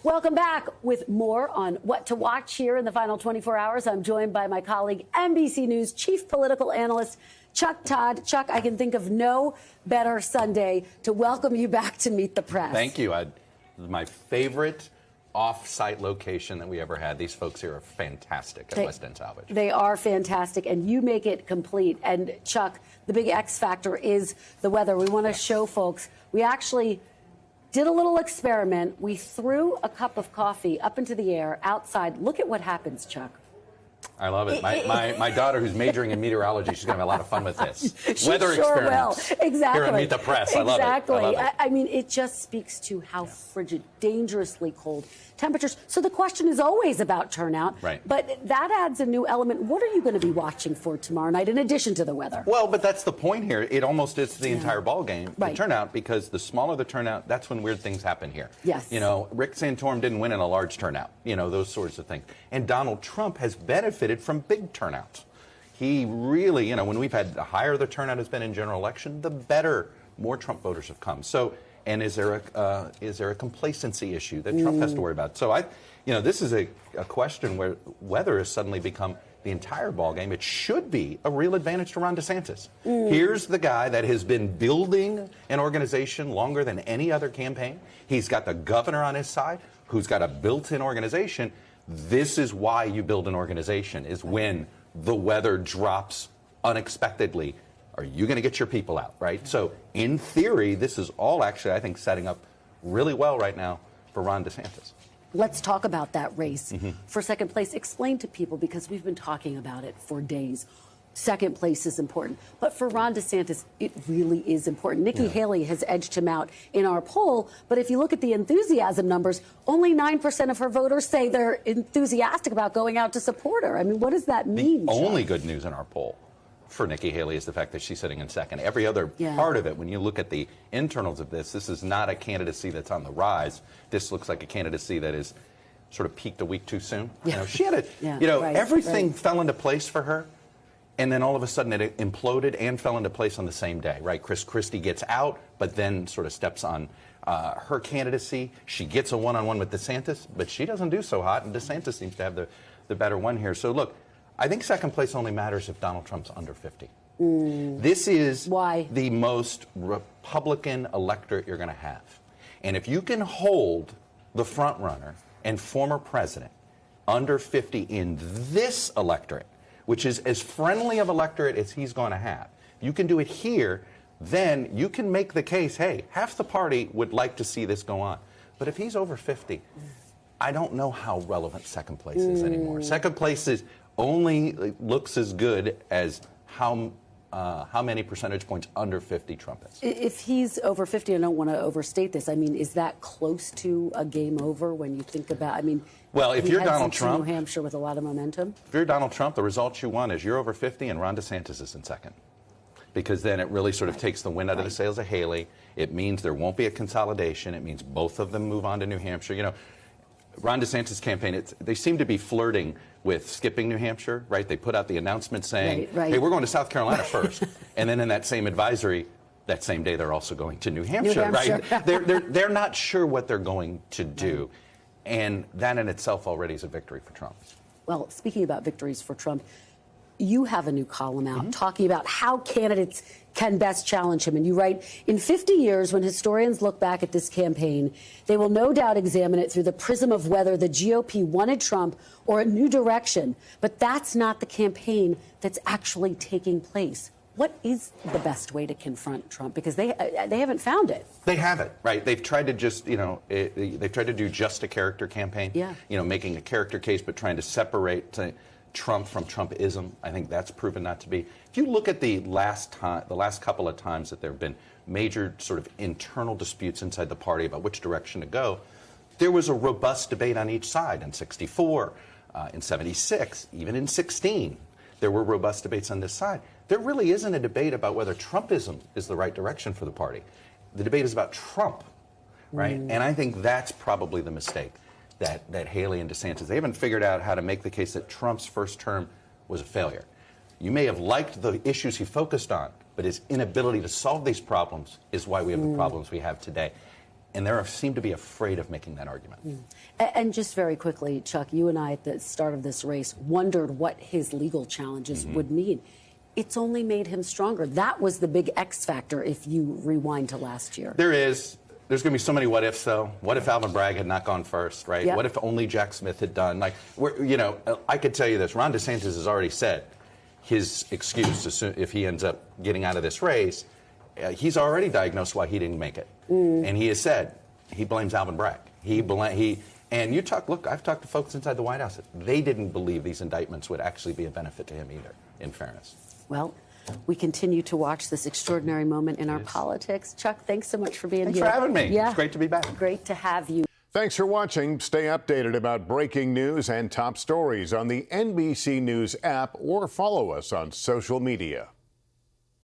Welcome back with more on what to watch here in the final 24 hours. I'm joined by my colleague, NBC News chief political analyst, Chuck Todd. Chuck, I can think of no better Sunday to welcome you back to Meet the Press. Thank you. This is my favorite off-site location that we ever had. These folks here are fantastic at West End Salvage. They are fantastic, and you make it complete. And Chuck, the big X factor is the weather. We want to show folks. We actually did a little experiment. We threw a cup of coffee up into the air outside. Look at what happens, Chuck. I love it. My daughter, who's majoring in meteorology, she's going to have a lot of fun with this. Weather experiments. Will. Exactly. Here at Meet the Press. I love it. Exactly. I mean, it just speaks to how frigid, dangerously cold temperatures. So the question is always about turnout. Right. But that adds a new element. What are you going to be watching for tomorrow night in addition to the weather? Well, but that's the point here. It almost is the entire ball game, the turnout, because the smaller the turnout, that's when weird things happen here. Yes. You know, Rick Santorum didn't win in a large turnout. You know, those sorts of things. And Donald Trump has benefited from big turnouts. He really, you know, when we've had the higher the turnout has been in general election, the better more Trump voters have come. So, and is there a complacency issue that Trump has to worry about? So this is a question where weather has suddenly become the entire ballgame. It should be a real advantage to Ron DeSantis. Here's the guy that has been building an organization longer than any other campaign. He's got the governor on his side, who's got a built-in organization. This is why you build an organization, is when the weather drops unexpectedly. Are you going to get your people out, right? So in theory, this is all actually, I think, setting up really well right now for Ron DeSantis. Let's talk about that race for second place. Explain to people, because we've been talking about it for days. Second place is important. But for Ron DeSantis, it really is important. Nikki Haley has edged him out in our poll. But if you look at the enthusiasm numbers, only 9% of her voters say they're enthusiastic about going out to support her. I mean, what does that mean? The only good news in our poll for Nikki Haley is the fact that she's sitting in second. Every other part of it, when you look at the internals of this is not a candidacy that's on the rise. This looks like a candidacy that is sort of peaked a week too soon. You know, she had everything fell into place for her. And then all of a sudden it imploded and fell into place on the same day, right? Chris Christie gets out, but then sort of steps on her candidacy. She gets a one-on-one with DeSantis, but she doesn't do so hot, and DeSantis seems to have the better one here. So look, I think second place only matters if Donald Trump's under 50. This is the most Republican electorate you're going to have. And if you can hold the front runner and former president under 50 in this electorate, which is as friendly of electorate as he's going to have, you can do it here, then you can make the case, hey, half the party would like to see this go on. But if he's over 50, I don't know how relevant second place is anymore. Second place is only looks as good as how many percentage points under 50 Trump is. If he's over 50, I don't want to overstate this. I mean, is that close to a game over when you think about, I mean, well, if you're Donald Trump, New Hampshire with a lot of momentum. If you're Donald Trump, the results you want is you're over 50 and Ron DeSantis is in second. Because then it really sort of takes the wind out of the sails of Haley. It means there won't be a consolidation. It means both of them move on to New Hampshire. You know, Ron DeSantis' campaign, they seem to be flirting with skipping New Hampshire, right? They put out the announcement saying, hey, we're going to South Carolina first. And then in that same advisory, that same day, they're also going to New Hampshire. Right? They're not sure what they're going to do. And that in itself already is a victory for Trump. Well, speaking about victories for Trump, you have a new column out talking about how candidates can best challenge him. And you write, in 50 years, when historians look back at this campaign, they will no doubt examine it through the prism of whether the GOP wanted Trump or a new direction. But that's not the campaign that's actually taking place. What is the best way to confront Trump? Because they haven't found it. They haven't, right? They've tried to just, they've tried to do just a character campaign. Yeah. Making a character case, but trying to separate Trump from Trumpism. I think that's proven not to be. If you look at the last couple of times that there have been major sort of internal disputes inside the party about which direction to go, there was a robust debate on each side. In 64, in 76, even in 16, there were robust debates on this side. There really isn't a debate about whether Trumpism is the right direction for the party. The debate is about Trump, right? And I think that's probably the mistake that Haley and DeSantis, they haven't figured out how to make the case that Trump's first term was a failure. You may have liked the issues he focused on, but his inability to solve these problems is why we have the problems we have today. And they seem to be afraid of making that argument. And just very quickly, Chuck, you and I at the start of this race wondered what his legal challenges would mean. It's only made him stronger. That was the big X factor if you rewind to last year. There's going to be so many what ifs, though. What if Alvin Bragg had not gone first, right? Yep. What if only Jack Smith had done? Like, I could tell you this. Ron DeSantis has already said his excuse if he ends up getting out of this race. He's already diagnosed why he didn't make it. And he has said he blames Alvin Bragg. And I've talked to folks inside the White House. They didn't believe these indictments would actually be a benefit to him either, in fairness. Well, we continue to watch this extraordinary moment in our politics. Chuck, thanks so much for being here. Thanks for having me. Yeah. It's great to be back. Great to have you. Thanks for watching. Stay updated about breaking news and top stories on the NBC News app or follow us on social media.